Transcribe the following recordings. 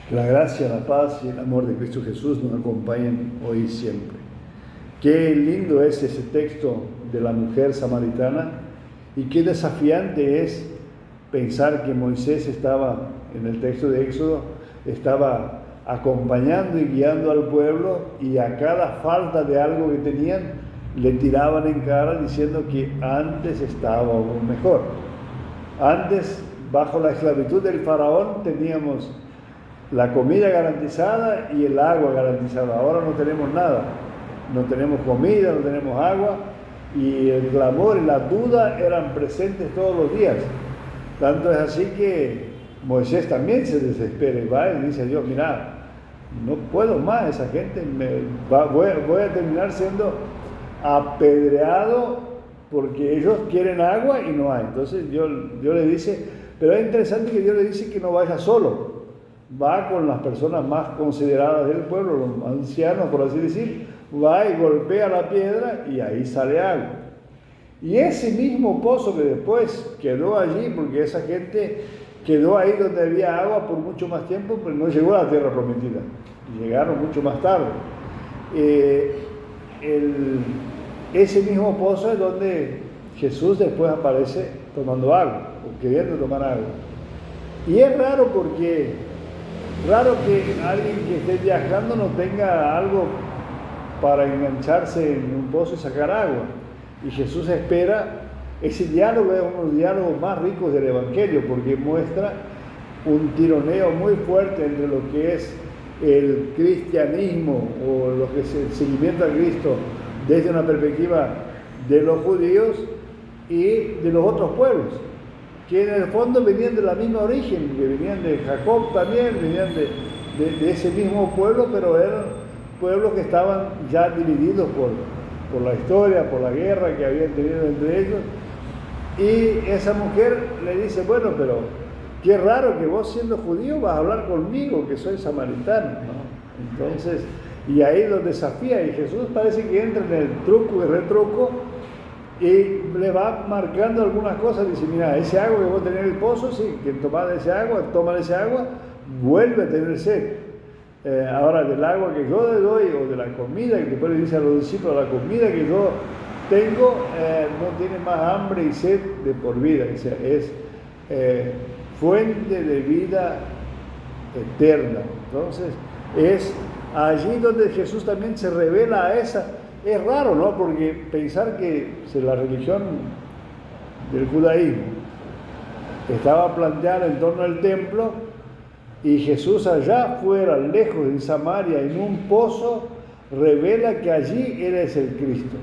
Que la gracia, la paz y el amor de Cristo Jesús nos acompañen hoy y siempre. Qué lindo es ese texto de la mujer samaritana y qué desafiante es pensar que Moisés estaba, en el texto de Éxodo, estaba acompañando y guiando al pueblo, y a cada falta de algo que tenían le tiraban en cara diciendo que antes estaba aún mejor. Antes, bajo la esclavitud del faraón, teníamos la comida garantizada y el agua garantizada. Ahora no tenemos nada, no tenemos comida, no tenemos agua, y el clamor y la duda eran presentes todos los días. Tanto es así que Moisés también se desespera y va y dice a Dios: mira, no puedo más, esa gente voy a terminar siendo apedreado porque ellos quieren agua y no hay. Entonces Dios le dice, pero es interesante que Dios le dice que no vaya solo, va con las personas más consideradas del pueblo, los ancianos, por así decir, va y golpea la piedra y ahí sale agua. Y ese mismo pozo que después quedó allí, porque esa gente quedó ahí donde había agua por mucho más tiempo, pero no llegó a la tierra prometida, llegaron mucho más tarde. Ese mismo pozo es donde Jesús después aparece tomando agua, o queriendo tomar agua. Y es raro que alguien que esté viajando no tenga algo para engancharse en un pozo y sacar agua. Y Jesús espera. Ese diálogo es uno de los diálogos más ricos del Evangelio, porque muestra un tironeo muy fuerte entre lo que es el cristianismo o lo que es el seguimiento a Cristo desde una perspectiva de los judíos y de los otros pueblos, que en el fondo venían de la misma origen, que venían de Jacob también, venían de ese mismo pueblo, pero eran pueblos que estaban ya divididos por la historia, por la guerra que habían tenido entre ellos. Y esa mujer le dice: bueno, pero qué raro que vos, siendo judío, vas a hablar conmigo, que soy samaritano, ¿no? Entonces, y ahí lo desafía, y Jesús parece que entra en el truco y retruco, y le va marcando algunas cosas. Dice: mira, ese agua que vos tenés en el pozo, sí, que toman ese agua, vuelve a tener sed. Ahora, del agua que yo le doy, o de la comida, que después le dice a los discípulos: la comida que yo tengo no tiene más hambre y sed de por vida. O sea, es fuente de vida eterna. Entonces, es allí donde Jesús también se revela a esa. Es raro, ¿no? Porque pensar que la religión del judaísmo estaba planteada en torno al templo, y Jesús allá afuera, lejos en Samaria, en un pozo, revela que allí Él es el Cristo,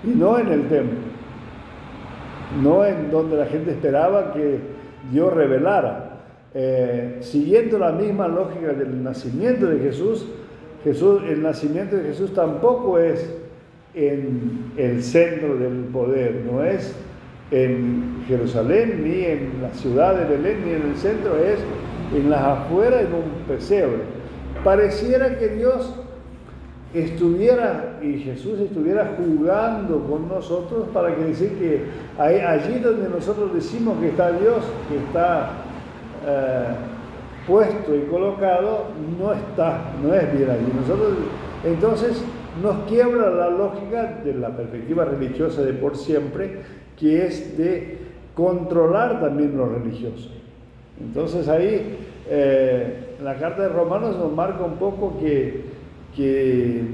y no en el templo, no en donde la gente esperaba que Dios revelara. Siguiendo la misma lógica del nacimiento de Jesús, el nacimiento de Jesús tampoco es en el centro del poder, no es en Jerusalén, ni en la ciudad de Belén, ni en el centro, es en las afueras, en un pesebre. Pareciera que Dios estuviera, y Jesús estuviera jugando con nosotros, para que decir que allí donde nosotros decimos que está Dios, que está puesto y colocado, no es bien allí. Entonces nos quiebra la lógica de la perspectiva religiosa de por siempre, que es de controlar también lo religioso. Entonces ahí la carta de Romanos nos marca un poco que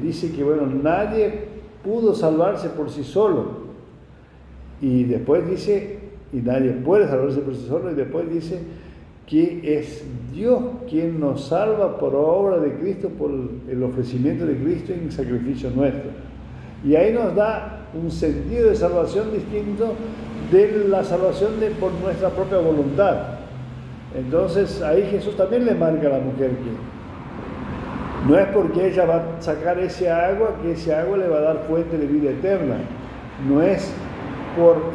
dice que, bueno, nadie pudo salvarse por sí solo, y después dice, y nadie puede salvarse por sí solo, y después dice que es Dios quien nos salva por obra de Cristo, por el ofrecimiento de Cristo en sacrificio nuestro. Y ahí nos da un sentido de salvación distinto de la salvación por nuestra propia voluntad. Entonces ahí Jesús también le marca a la mujer que no es porque ella va a sacar ese agua, que ese agua le va a dar fuente de vida eterna. No es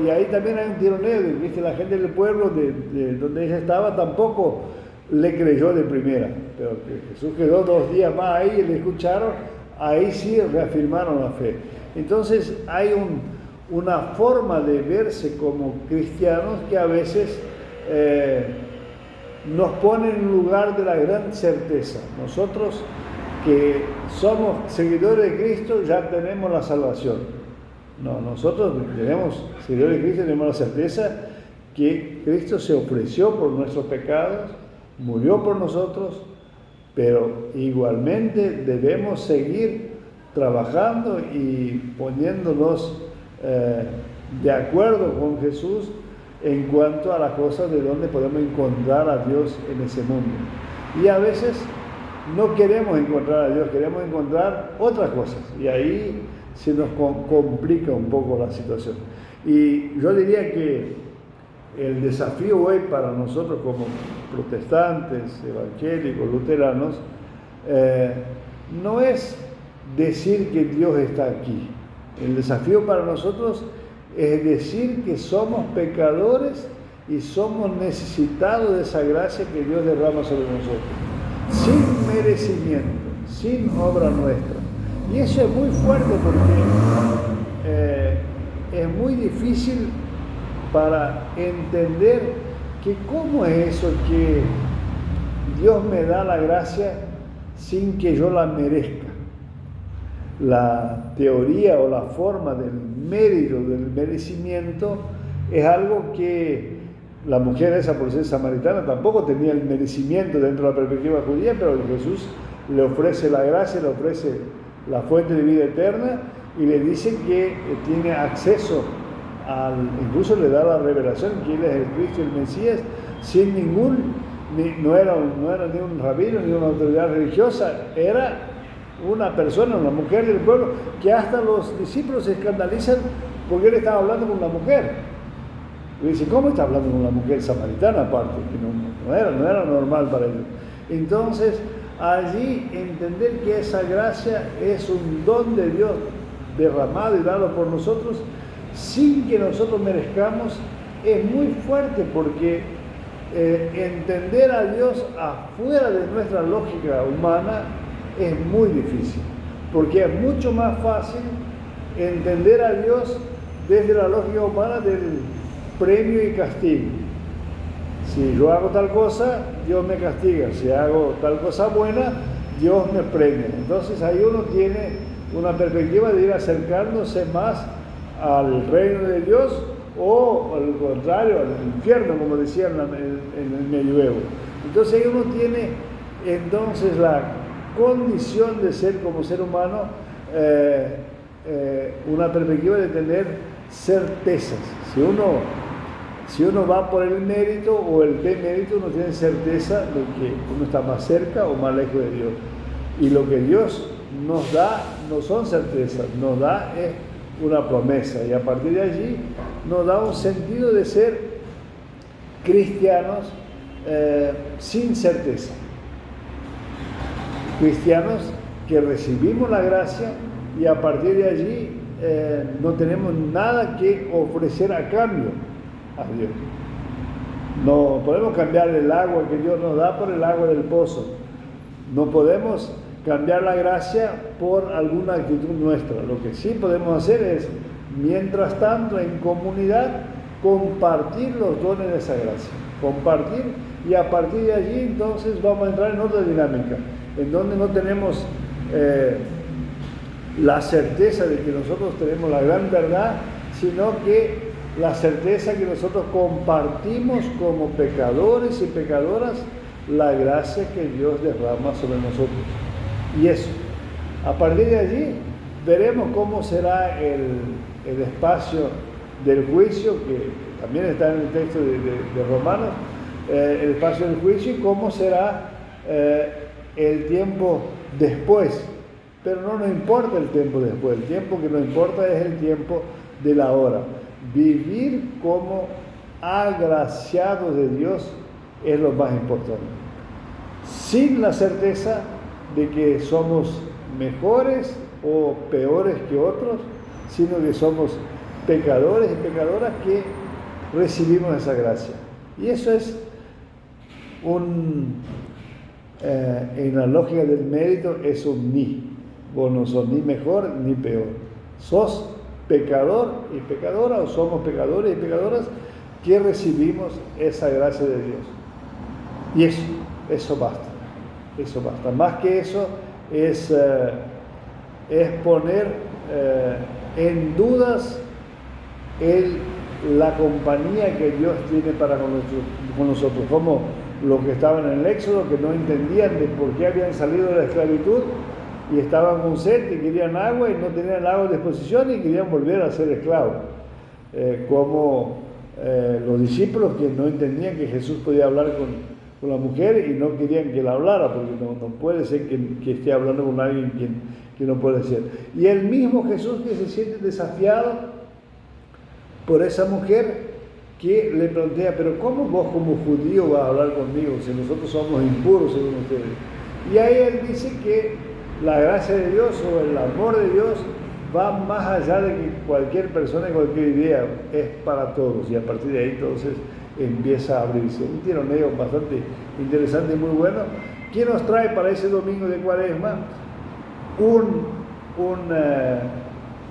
y ahí también hay un tironeo, ¿viste? La gente del pueblo de donde ella estaba tampoco le creyó de primera, pero que Jesús quedó 2 días más ahí y le escucharon, ahí sí reafirmaron la fe. Entonces hay una forma de verse como cristianos que a veces nos pone en un lugar de la gran certeza. Nosotros que somos seguidores de Cristo ya tenemos la salvación. No, nosotros tenemos seguidores de Cristo, tenemos la certeza que Cristo se ofreció por nuestros pecados, murió por nosotros, pero igualmente debemos seguir trabajando y poniéndonos de acuerdo con Jesús en cuanto a las cosas de donde podemos encontrar a Dios en ese mundo. Y a veces no queremos encontrar a Dios, queremos encontrar otras cosas, y ahí se nos complica un poco la situación. Y yo diría que el desafío hoy para nosotros como protestantes, evangélicos, luteranos, no es decir que Dios está aquí. El desafío para nosotros es decir que somos pecadores y somos necesitados de esa gracia que Dios derrama sobre nosotros, sin merecimiento, sin obra nuestra. Y eso es muy fuerte porque es muy difícil para entender que cómo es eso que Dios me da la gracia sin que yo la merezca. La teoría o la forma del mérito, del merecimiento, es algo que la mujer esa, por ser samaritana, tampoco tenía el merecimiento dentro de la perspectiva judía, pero Jesús le ofrece la gracia, le ofrece la fuente de vida eterna y le dice que tiene acceso incluso le da la revelación que Él es el Cristo y el Mesías, sin no era ni un rabino ni una autoridad religiosa, era una persona, una mujer del pueblo, que hasta los discípulos se escandalizan porque Él estaba hablando con una mujer. Y dice, ¿cómo está hablando con una mujer samaritana aparte? Que no era normal para ellos. Entonces, allí entender que esa gracia es un don de Dios derramado y dado por nosotros sin que nosotros merezcamos, es muy fuerte porque entender a Dios afuera de nuestra lógica humana es muy difícil, porque es mucho más fácil entender a Dios desde la lógica humana del premio y castigo. Si yo hago tal cosa, Dios me castiga. Si hago tal cosa buena, Dios me premia. Entonces ahí uno tiene una perspectiva de ir acercándose más al reino de Dios o al contrario, al infierno, como decían en el medioevo. Entonces ahí uno tiene entonces la condición de ser como ser humano una perspectiva de tener certezas. Si uno va por el mérito o el demérito, uno tiene certeza de que uno está más cerca o más lejos de Dios. Y lo que Dios nos da no son certezas, nos da una promesa, y a partir de allí nos da un sentido de ser cristianos sin certeza. Cristianos que recibimos la gracia y a partir de allí no tenemos nada que ofrecer a cambio a Dios. No podemos cambiar el agua que Dios nos da por el agua del pozo. No podemos cambiar la gracia por alguna actitud nuestra. Lo que sí podemos hacer es, mientras tanto, en comunidad, compartir los dones de esa gracia. Compartir, y a partir de allí entonces vamos a entrar en otra dinámica, en donde no tenemos la certeza de que nosotros tenemos la gran verdad, sino que la certeza que nosotros compartimos como pecadores y pecadoras la gracia que Dios derrama sobre nosotros. Y eso, a partir de allí veremos cómo será el espacio del juicio, que también está en el texto de Romanos, el espacio del juicio, y cómo será el tiempo después. Pero no nos importa el tiempo después, el tiempo que nos importa es el tiempo de la hora. Vivir como agraciados de Dios es lo más importante, sin la certeza de que somos mejores o peores que otros, sino que somos pecadores y pecadoras que recibimos esa gracia. Y eso es en la lógica del mérito, es un ni. Vos no sos ni mejor ni peor. Sos pecador y pecadora, o somos pecadores y pecadoras que recibimos esa gracia de Dios. Y eso basta, eso basta. Más que eso es poner en dudas la compañía que Dios tiene para con nosotros, como los que estaban en el Éxodo, que no entendían de por qué habían salido de la esclavitud y estaban con sed y querían agua y no tenían agua a disposición y querían volver a ser esclavos, como los discípulos que no entendían que Jesús podía hablar con la mujer y no querían que la hablara, porque no puede ser que esté hablando con alguien que no puede ser. Y el mismo Jesús que se siente desafiado por esa mujer que le plantea, pero ¿cómo vos como judío vas a hablar conmigo si nosotros somos impuros según ustedes? Y ahí él dice que la gracia de Dios o el amor de Dios va más allá de que cualquier persona y cualquier idea, es para todos, y a partir de ahí entonces empieza a abrirse. Un tironeo bastante interesante y muy bueno, que nos trae para ese domingo de Cuaresma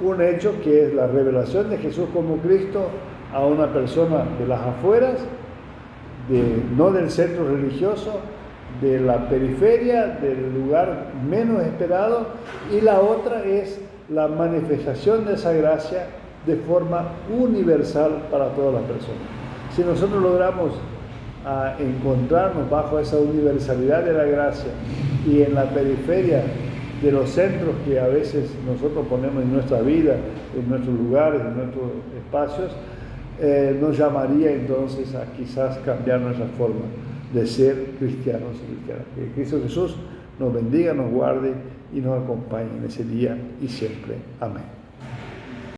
un hecho que es la revelación de Jesús como Cristo a una persona de las afueras, no del centro religioso, de la periferia, del lugar menos esperado, y la otra es la manifestación de esa gracia de forma universal para todas las personas. Si nosotros logramos encontrarnos bajo esa universalidad de la gracia y en la periferia de los centros que a veces nosotros ponemos en nuestra vida, en nuestros lugares, en nuestros espacios, nos llamaría entonces a quizás cambiar nuestra forma de ser cristianos y cristianas. Que Cristo Jesús nos bendiga, nos guarde y nos acompañe en ese día y siempre. Amén.